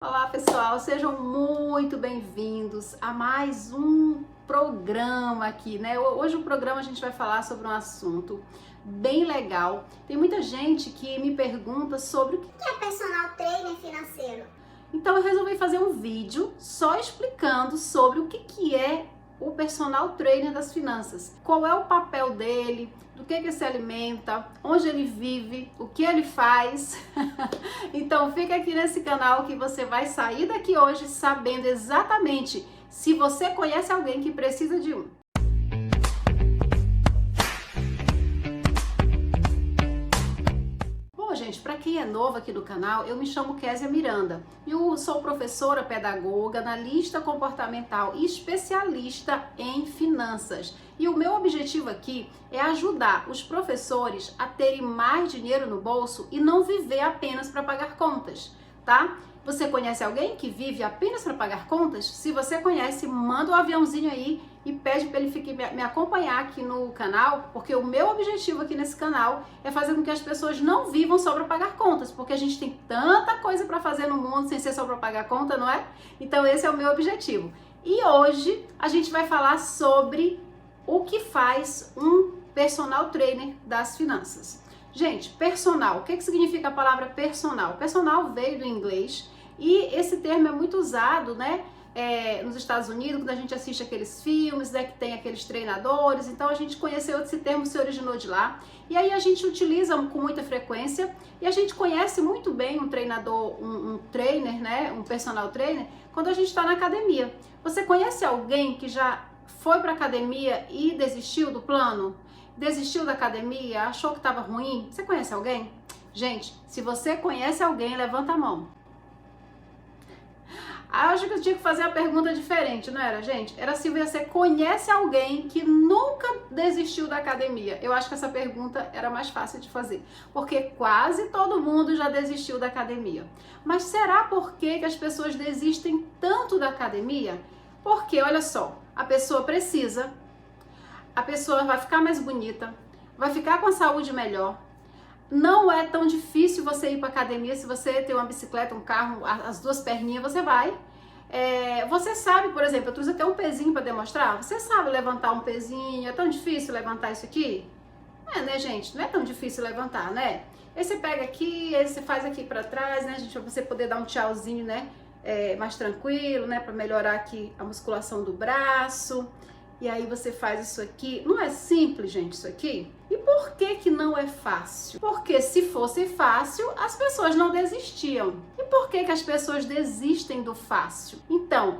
Olá pessoal, sejam muito bem-vindos a mais um programa aqui, né? Hoje o programa a gente vai falar sobre um assunto bem legal. Tem muita gente que me pergunta sobre o que é personal trainer financeiro? Então eu resolvi fazer um vídeo só explicando sobre o que é o personal trainer das finanças. Qual é o papel dele, do que ele se alimenta, onde ele vive, o que ele faz. Então fica aqui nesse canal que você vai sair daqui hoje sabendo exatamente se você conhece alguém que precisa de um. Bom, gente, para quem é novo aqui no canal, eu me chamo Késia Miranda e eu sou professora pedagoga, analista comportamental e especialista em finanças. E o meu objetivo aqui é ajudar os professores a terem mais dinheiro no bolso e não viver apenas para pagar contas, tá? Você conhece alguém que vive apenas para pagar contas? Se você conhece, manda um aviãozinho aí e pede para ele me acompanhar aqui no canal, porque o meu objetivo aqui nesse canal é fazer com que as pessoas não vivam só para pagar contas, porque a gente tem tanta coisa para fazer no mundo sem ser só para pagar conta, não é? Então esse é o meu objetivo. E hoje a gente vai falar sobre o que faz um personal trainer das finanças. Gente, personal, o que significa a palavra personal? Personal veio do inglês e esse termo é muito usado, né? Nos Estados Unidos, quando a gente assiste aqueles filmes, né, que tem aqueles treinadores, então a gente conheceu esse termo, se originou de lá, e aí a gente utiliza com muita frequência, e a gente conhece muito bem um treinador, um trainer, né, um personal trainer, quando a gente está na academia. Você conhece alguém que já foi para academia e desistiu do plano? Desistiu da academia, achou que estava ruim? Você conhece alguém? Gente, se você conhece alguém, levanta a mão. Acho que eu tinha que fazer a pergunta diferente, não era, gente? Era se você conhece alguém que nunca desistiu da academia. Eu acho que essa pergunta era mais fácil de fazer, porque quase todo mundo já desistiu da academia. Mas será por que as pessoas desistem tanto da academia? Porque, olha só, a pessoa precisa, a pessoa vai ficar mais bonita, vai ficar com a saúde melhor. Não é tão difícil você ir para academia. Se você tem uma bicicleta, um carro, as duas perninhas, você vai. Você sabe, por exemplo, eu trouxe até um pezinho para demonstrar. Você sabe levantar um pezinho? É tão difícil levantar isso aqui? Né, gente? Não é tão difícil levantar, né? Aí você pega aqui, aí você faz aqui para trás, né, gente? Pra você poder dar um tchauzinho, né? Mais tranquilo, né? Para melhorar aqui a musculação do braço. E aí você faz isso aqui. Não é simples, gente, isso aqui? E por que não é fácil? Porque se fosse fácil, as pessoas não desistiam. E por que as pessoas desistem do fácil? Então,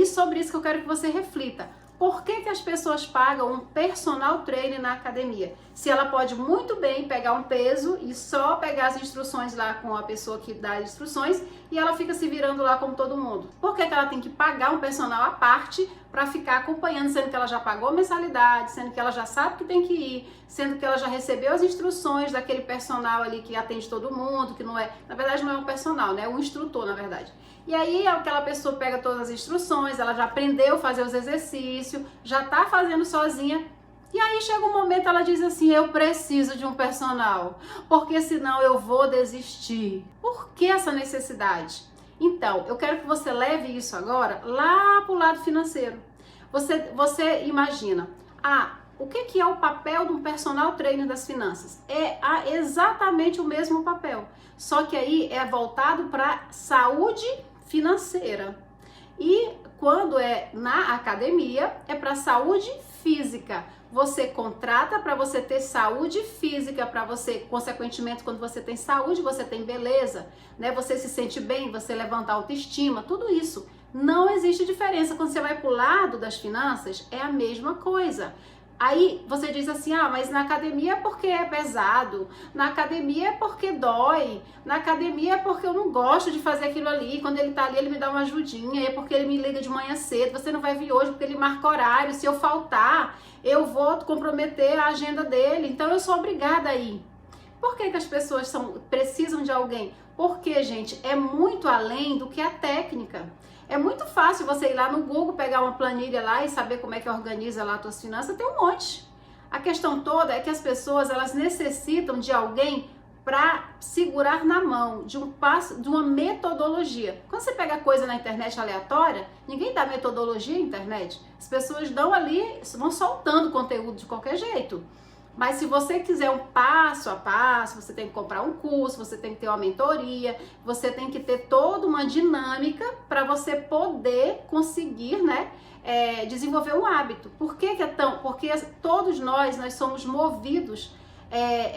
sobre isso que eu quero que você reflita. Por que as pessoas pagam um personal trainer na academia? Se ela pode muito bem pegar um peso e só pegar as instruções lá com a pessoa que dá as instruções e ela fica se virando lá como todo mundo. Por que ela tem que pagar um personal à parte para ficar acompanhando, sendo que ela já pagou a mensalidade, sendo que ela já sabe que tem que ir, sendo que ela já recebeu as instruções daquele personal ali que atende todo mundo, que não é, na verdade não é um personal, né? É um instrutor, na verdade. E aí aquela pessoa pega todas as instruções, ela já aprendeu a fazer os exercícios, já tá fazendo sozinha. E aí chega um momento, ela diz assim, eu preciso de um personal, porque senão eu vou desistir. Por que essa necessidade? Então, eu quero que você leve isso agora lá para o lado financeiro. Você imagina, o que é o papel de um personal trainer das finanças? É exatamente o mesmo papel, só que aí é voltado para saúde financeira. E quando é na academia, é para saúde física. Você contrata para você ter saúde física, para você, consequentemente, quando você tem saúde, você tem beleza, né? Você se sente bem, você levanta a autoestima, tudo isso. Não existe diferença. Quando você vai para o lado das finanças, é a mesma coisa. Aí você diz assim, mas na academia é porque é pesado, na academia é porque dói, na academia é porque eu não gosto de fazer aquilo ali, quando ele tá ali ele me dá uma ajudinha, é porque ele me liga de manhã cedo, você não vai vir hoje porque ele marca horário, se eu faltar, eu vou comprometer a agenda dele, então eu sou obrigada a ir. Por que as pessoas precisam de alguém? Porque, gente, é muito além do que a técnica. É muito fácil você ir lá no Google, pegar uma planilha lá e saber como é que organiza lá as tuas finanças, tem um monte. A questão toda é que as pessoas, elas necessitam de alguém para segurar na mão de um passo, de uma metodologia. Quando você pega coisa na internet aleatória, ninguém dá metodologia na internet. As pessoas dão ali, vão soltando conteúdo de qualquer jeito. Mas se você quiser um passo a passo, você tem que comprar um curso, você tem que ter uma mentoria, você tem que ter toda uma dinâmica para você poder conseguir, né, desenvolver um hábito. Por que é tão? Porque todos nós somos movidos.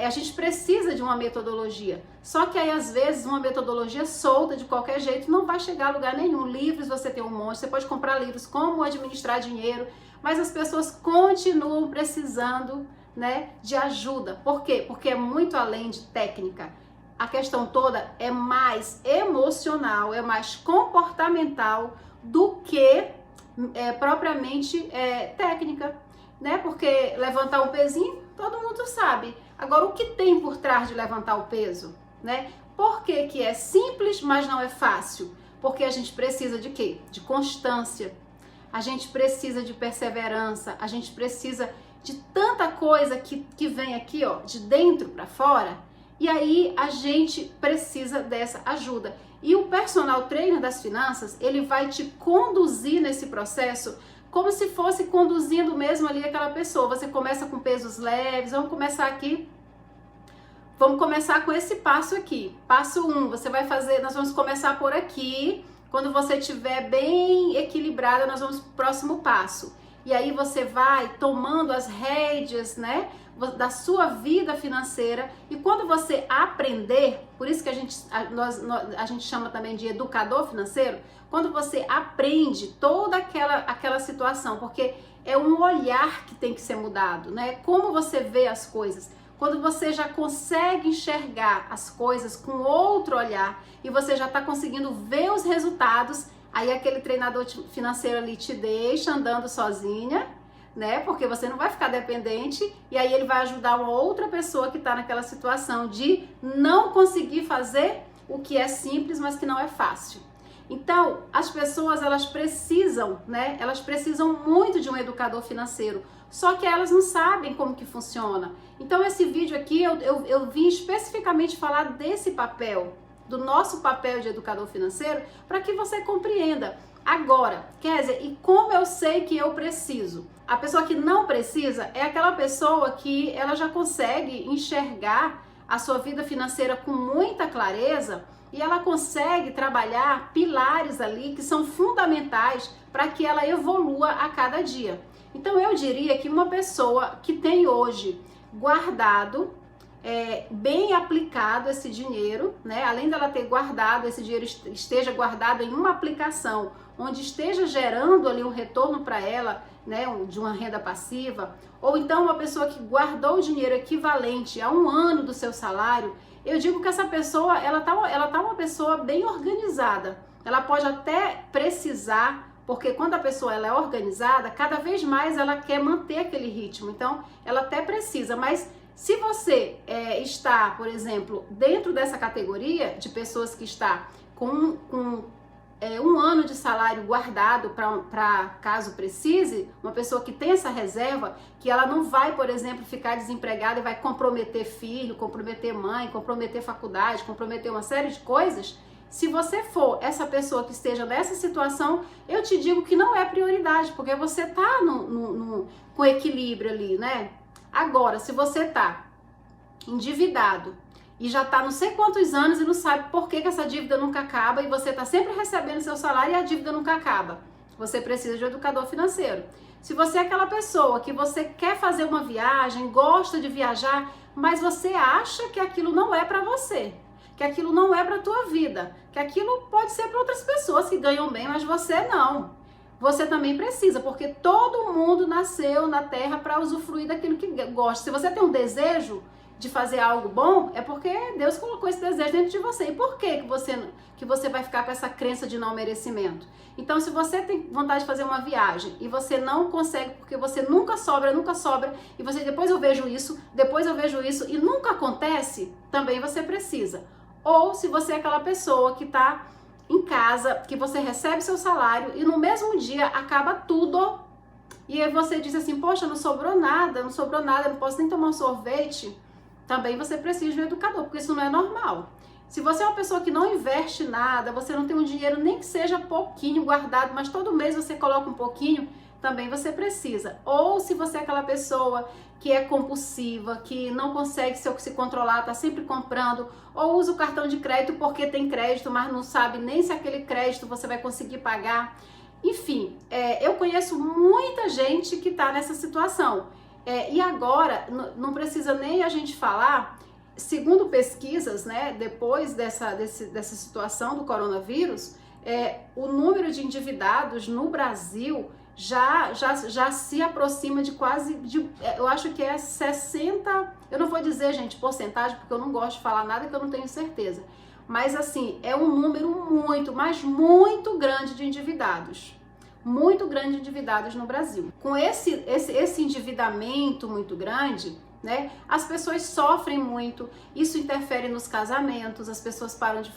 A gente precisa de uma metodologia, só que aí às vezes uma metodologia solta de qualquer jeito não vai chegar a lugar nenhum. Livros você tem um monte, você pode comprar livros como administrar dinheiro, mas as pessoas continuam precisando, né, de ajuda. Por quê? Porque é muito além de técnica. A questão toda é mais emocional, é mais comportamental do que propriamente técnica, né? Porque levantar um pezinho todo mundo sabe. Agora, o que tem por trás de levantar o peso, né? Por que que é simples, mas não é fácil? Porque a gente precisa de quê? De constância. A gente precisa de perseverança. A gente precisa de tanta coisa que vem aqui, ó, de dentro para fora. E aí a gente precisa dessa ajuda. E o personal trainer das finanças, ele vai te conduzir nesse processo como se fosse conduzindo mesmo ali aquela pessoa. Você começa com pesos leves, vamos começar aqui. Vamos começar com esse passo aqui. Passo 1, você vai fazer, nós vamos começar por aqui. Quando você estiver bem equilibrada, nós vamos pro próximo passo. E aí você vai tomando as rédeas, né, da sua vida financeira. E quando você aprender, por isso que a gente chama também de educador financeiro, quando você aprende toda aquela situação, porque é um olhar que tem que ser mudado, né? Como você vê as coisas. Quando você já consegue enxergar as coisas com outro olhar e você já está conseguindo ver os resultados, aí aquele treinador financeiro ali te deixa andando sozinha, né? Porque você não vai ficar dependente, e aí ele vai ajudar uma outra pessoa que está naquela situação de não conseguir fazer o que é simples, mas que não é fácil. Então, as pessoas, elas precisam, né? Elas precisam muito de um educador financeiro, só que elas não sabem como que funciona. Então, esse vídeo aqui, eu vim especificamente falar desse papel, do nosso papel de educador financeiro, para que você compreenda. Agora, Kézia, e como eu sei que eu preciso? A pessoa que não precisa é aquela pessoa que ela já consegue enxergar a sua vida financeira com muita clareza e ela consegue trabalhar pilares ali que são fundamentais para que ela evolua a cada dia. Então eu diria que uma pessoa que tem hoje guardado, bem aplicado esse dinheiro, né? Além dela ter guardado, esse dinheiro esteja guardado em uma aplicação onde esteja gerando ali um retorno para ela, né, de uma renda passiva, ou então uma pessoa que guardou o dinheiro equivalente a 1 ano do seu salário, eu digo que essa pessoa, ela tá uma pessoa bem organizada. Ela pode até precisar, porque quando a pessoa ela é organizada, cada vez mais ela quer manter aquele ritmo, então ela até precisa, mas se você está, por exemplo, dentro dessa categoria de pessoas que está com 1 ano de salário guardado para caso precise, uma pessoa que tem essa reserva, que ela não vai, por exemplo, ficar desempregada e vai comprometer filho, comprometer mãe, comprometer faculdade, comprometer uma série de coisas. Se você for essa pessoa que esteja nessa situação, eu te digo que não é prioridade, porque você está com equilíbrio ali, né? Agora, se você está endividado e já está não sei quantos anos e não sabe por que essa dívida nunca acaba e você está sempre recebendo seu salário e a dívida nunca acaba, você precisa de um educador financeiro. Se você é aquela pessoa que você quer fazer uma viagem, gosta de viajar, mas você acha que aquilo não é para você, que aquilo não é para a tua vida, que aquilo pode ser para outras pessoas que ganham bem, mas você não. Você também precisa, porque todo mundo nasceu na Terra para usufruir daquilo que gosta. Se você tem um desejo de fazer algo bom, é porque Deus colocou esse desejo dentro de você. E por que você vai ficar com essa crença de não merecimento? Então, se você tem vontade de fazer uma viagem e você não consegue, porque você nunca sobra, e você depois eu vejo isso e nunca acontece, também você precisa. Ou se você é aquela pessoa que está em casa, que você recebe seu salário e no mesmo dia acaba tudo e aí você diz assim, poxa, não sobrou nada, não posso nem tomar um sorvete, também você precisa de um educador, porque isso não é normal. Se você é uma pessoa que não investe nada, você não tem um dinheiro nem que seja pouquinho guardado, mas todo mês você coloca um pouquinho, também você precisa. Ou se você é aquela pessoa que é compulsiva, que não consegue se controlar, tá sempre comprando, ou usa o cartão de crédito porque tem crédito, mas não sabe nem se aquele crédito você vai conseguir pagar. Enfim, eu conheço muita gente que tá nessa situação. E agora, não precisa nem a gente falar, segundo pesquisas, né, depois dessa situação do coronavírus, o número de endividados no Brasil já se aproxima de quase, eu acho que é 60, eu não vou dizer, gente, porcentagem, porque eu não gosto de falar nada que eu não tenho certeza, mas assim, é um número muito, mas muito grande de endividados. Muito grande de endividados no Brasil. Com esse endividamento muito grande, né, as pessoas sofrem muito, isso interfere nos casamentos, as pessoas param de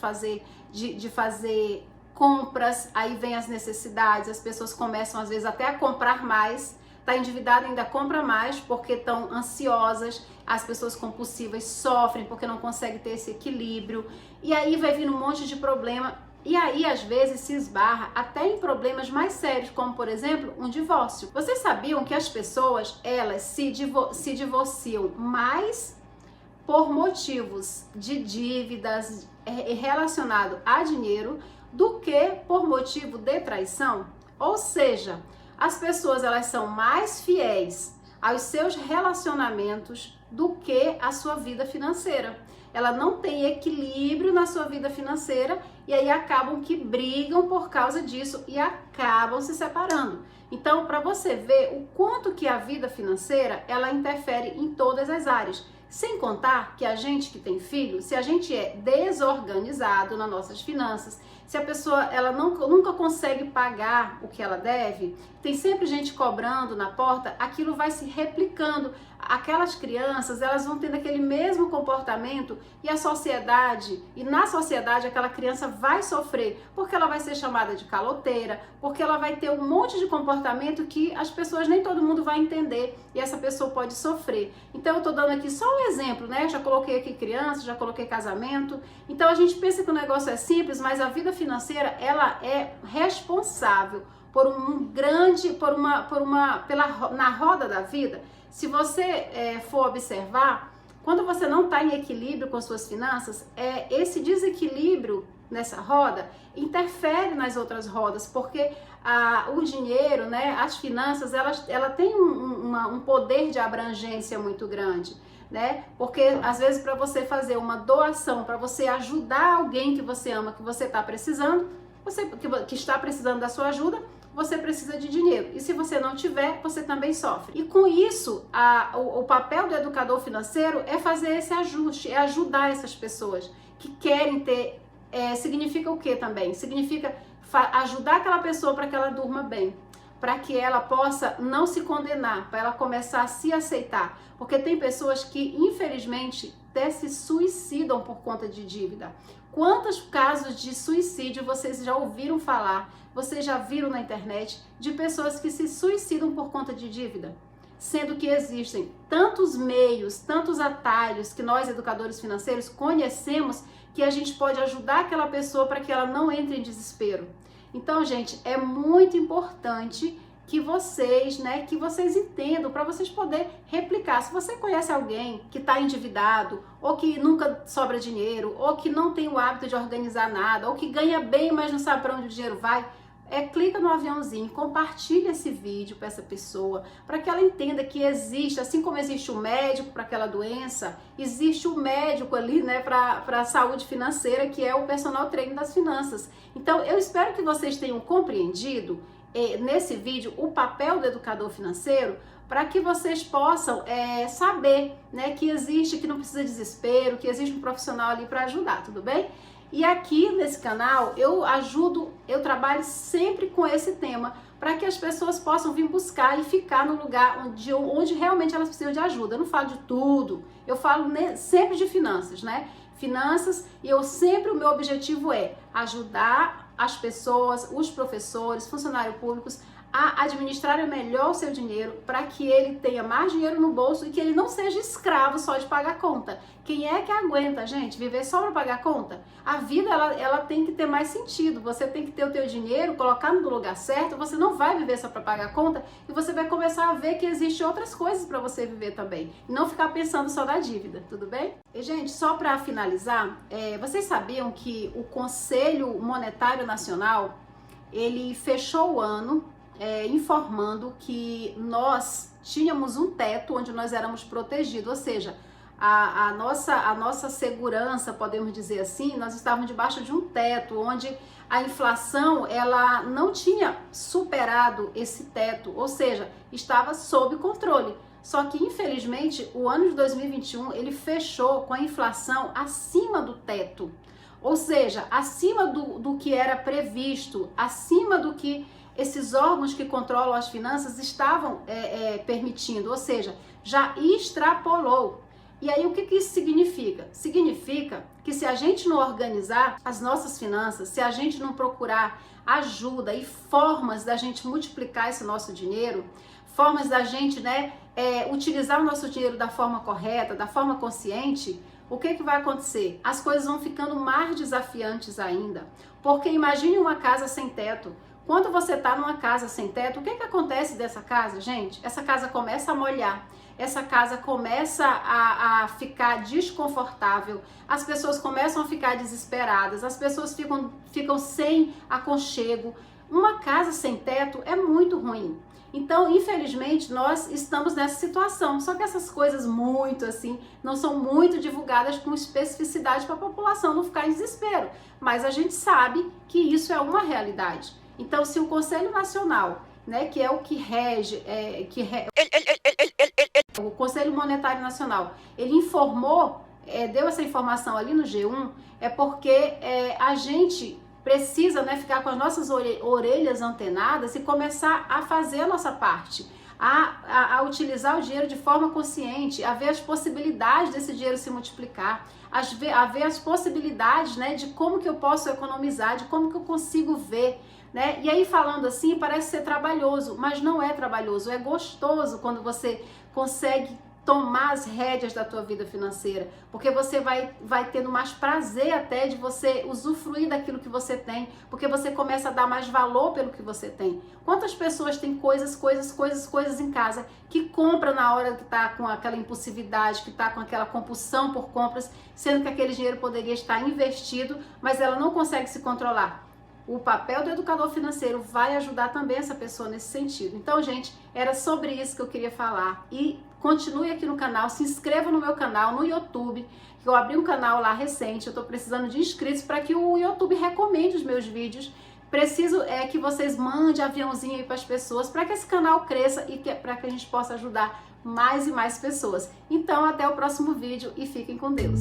fazer compras, aí vem as necessidades, as pessoas começam às vezes até a comprar mais, tá endividada ainda compra mais porque estão ansiosas, as pessoas compulsivas sofrem porque não conseguem ter esse equilíbrio, e aí vai vir um monte de problema. E aí, às vezes, se esbarra até em problemas mais sérios, como, por exemplo, um divórcio. Vocês sabiam que as pessoas, elas se divorciam mais por motivos de dívidas relacionado a dinheiro do que por motivo de traição? Ou seja, as pessoas, elas são mais fiéis aos seus relacionamentos do que à sua vida financeira. Ela não tem equilíbrio na sua vida financeira e aí acabam que brigam por causa disso e acabam se separando. Então, para você ver o quanto que a vida financeira, ela interfere em todas as áreas. Sem contar que a gente que tem filho, se a gente é desorganizado nas nossas finanças, se a pessoa ela nunca consegue pagar o que ela deve, tem sempre gente cobrando na porta, aquilo vai se replicando. Aquelas crianças, elas vão tendo aquele mesmo comportamento e na sociedade aquela criança vai sofrer, porque ela vai ser chamada de caloteira, porque ela vai ter um monte de comportamento que as pessoas, nem todo mundo vai entender e essa pessoa pode sofrer. Então eu tô dando aqui só um exemplo, né? Já coloquei aqui criança, já coloquei casamento. Então a gente pensa que o negócio é simples, mas a vida financeira, ela é responsável por na roda da vida. Se você for observar, quando você não está em equilíbrio com suas finanças, esse desequilíbrio nessa roda interfere nas outras rodas, porque o dinheiro, né, as finanças, ela tem um poder de abrangência muito grande, né? Porque às vezes para você fazer uma doação, para você ajudar alguém que você ama, que você está precisando, que está precisando da sua ajuda, você precisa de dinheiro. E se você não tiver, você também sofre. E com isso, o papel do educador financeiro é fazer esse ajuste, é ajudar essas pessoas que querem ter. Significa o que também? Significa ajudar aquela pessoa para que ela durma bem, para que ela possa não se condenar, para ela começar a se aceitar. Porque tem pessoas que, infelizmente, até se suicidam por conta de dívida. Quantos casos de suicídio vocês já ouviram falar, vocês já viram na internet, de pessoas que se suicidam por conta de dívida? Sendo que existem tantos meios, tantos atalhos que nós, educadores financeiros, conhecemos que a gente pode ajudar aquela pessoa para que ela não entre em desespero. Então, gente, é muito importante que vocês entendam, para vocês poderem replicar. Se você conhece alguém que está endividado, ou que nunca sobra dinheiro, ou que não tem o hábito de organizar nada, ou que ganha bem, mas não sabe para onde o dinheiro vai, clica no aviãozinho, compartilha esse vídeo para essa pessoa, para que ela entenda que existe, assim como existe o médico para aquela doença, existe o médico ali, né, para a saúde financeira, que é o personal trainer das finanças. Então, eu espero que vocês tenham compreendido nesse vídeo o papel do educador financeiro, para que vocês possam saber, né, que existe, que não precisa de desespero, que existe um profissional ali para ajudar, tudo bem? E aqui nesse canal eu trabalho sempre com esse tema, para que as pessoas possam vir buscar e ficar no lugar onde realmente elas precisam de ajuda. Eu não falo de tudo, eu falo sempre de finanças, né? Finanças, e o meu objetivo é ajudar as pessoas, os professores, funcionários públicos a administrar melhor o seu dinheiro para que ele tenha mais dinheiro no bolso e que ele não seja escravo só de pagar conta. Quem é que aguenta, gente, viver só para pagar conta? A vida, ela tem que ter mais sentido. Você tem que ter o teu dinheiro, colocar no lugar certo. Você não vai viver só para pagar conta e você vai começar a ver que existem outras coisas para você viver também. E não ficar pensando só na dívida, tudo bem? E, gente, só para finalizar, vocês sabiam que o Conselho Monetário Nacional, ele fechou o ano informando que nós tínhamos um teto onde nós éramos protegidos, ou seja, a nossa segurança, podemos dizer assim, nós estávamos debaixo de um teto onde a inflação ela não tinha superado esse teto, ou seja, estava sob controle. Só que, infelizmente, o ano de 2021 ele fechou com a inflação acima do teto, ou seja, acima do que era previsto, acima do que esses órgãos que controlam as finanças estavam permitindo, ou seja, já extrapolou. E aí o que isso significa? Significa que se a gente não organizar as nossas finanças, se a gente não procurar ajuda e formas da gente multiplicar esse nosso dinheiro, formas da gente utilizar o nosso dinheiro da forma correta, da forma consciente, o que vai acontecer? As coisas vão ficando mais desafiantes ainda, porque imagine uma casa sem teto. Quando você está numa casa sem teto, o que acontece dessa casa, gente? Essa casa começa a molhar, essa casa começa a ficar desconfortável, as pessoas começam a ficar desesperadas, as pessoas ficam sem aconchego. Uma casa sem teto é muito ruim. Então, infelizmente, nós estamos nessa situação. Só que essas coisas muito assim, não são muito divulgadas com especificidade para a população não ficar em desespero. Mas a gente sabe que isso é uma realidade. Então, se o Conselho Nacional, que é o que rege, o Conselho Monetário Nacional, ele informou, deu essa informação ali no G1, é porque a gente precisa ficar com as nossas orelhas antenadas e começar a fazer a nossa parte, a utilizar o dinheiro de forma consciente, a ver as possibilidades desse dinheiro se multiplicar, a ver as possibilidades de como que eu posso economizar, de como que eu consigo ver. E aí falando assim parece ser trabalhoso, mas não é trabalhoso, é gostoso quando você consegue tomar as rédeas da tua vida financeira, porque você vai tendo mais prazer até de você usufruir daquilo que você tem, porque você começa a dar mais valor pelo que você tem. Quantas pessoas têm coisas em casa que compra na hora que tá com aquela impulsividade, que tá com aquela compulsão por compras, sendo que aquele dinheiro poderia estar investido, mas ela não consegue se controlar. O papel do educador financeiro vai ajudar também essa pessoa nesse sentido. Então, gente, era sobre isso que eu queria falar. E continue aqui no canal, se inscreva no meu canal, no YouTube, que eu abri um canal lá recente, eu tô precisando de inscritos para que o YouTube recomende os meus vídeos. Preciso que vocês mandem aviãozinho aí para as pessoas, para que esse canal cresça e para que a gente possa ajudar mais e mais pessoas. Então, até o próximo vídeo e fiquem com Deus.